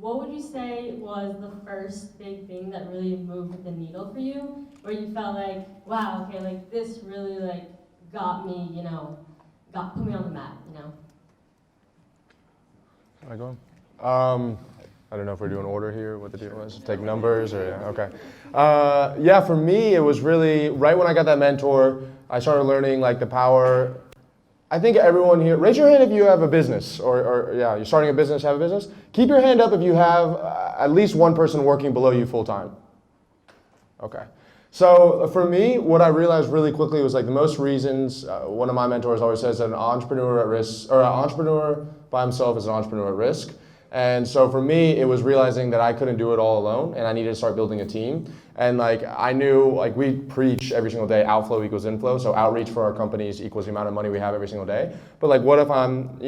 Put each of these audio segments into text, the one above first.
what would you say was the first big thing that really moved the needle for you, where you felt like, wow, okay, like this really like got me, put me on the map, Am I going? I don't know if we're doing order here, what the deal is. Take numbers or, yeah, okay. Yeah, for me, it was really, right when I got that mentor, I started learning like the power. I think everyone here, raise your hand if you have a business or yeah, you're starting a business, have a business. Keep your hand up if you have at least one person working below you full time. Okay. So for me, what I realized really quickly was like the most reasons, one of my mentors always says that an entrepreneur at risk, or an entrepreneur by himself is an entrepreneur at risk. And so for me, it was realizing that I couldn't do it all alone and I needed to start building a team. And like I knew, like we preach every single day, outflow equals inflow. So outreach for our companies equals the amount of money we have every single day. But like what if I'm,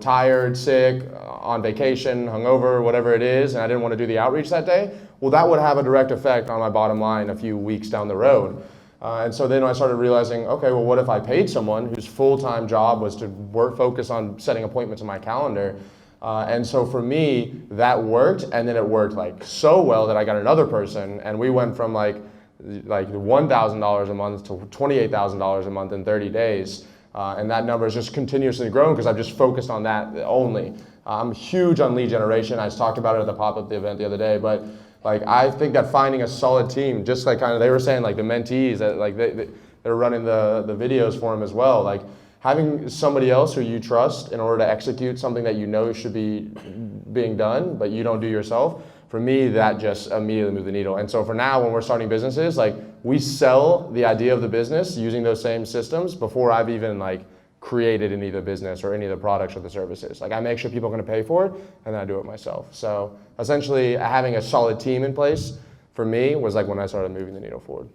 tired, sick, on vacation, hungover, whatever it is, and I didn't want to do the outreach that day? Well, that would have a direct effect on my bottom line a few weeks down the road. And so then I started realizing, okay, well, what if I paid someone whose full-time job was to focus on setting appointments in my calendar? And so for me, that worked, and then it worked like so well that I got another person, and we went from like $1,000 a month to $28,000 a month in 30 days. And that number is just continuously growing because I've just focused on that only. I'm huge on lead generation. I just talked about it at the pop-up event the other day, but like I think that finding a solid team, just like kind of they were saying, like the mentees that like they're running the videos for them as well. Like having somebody else who you trust in order to execute something that you know should be being done, but you don't do yourself. For me, that just immediately moved the needle. And so for now, when we're starting businesses, like we sell the idea of the business using those same systems before I've even like created any of the business or any of the products or the services. Like I make sure people are gonna pay for it and then I do it myself. So essentially having a solid team in place for me was like when I started moving the needle forward.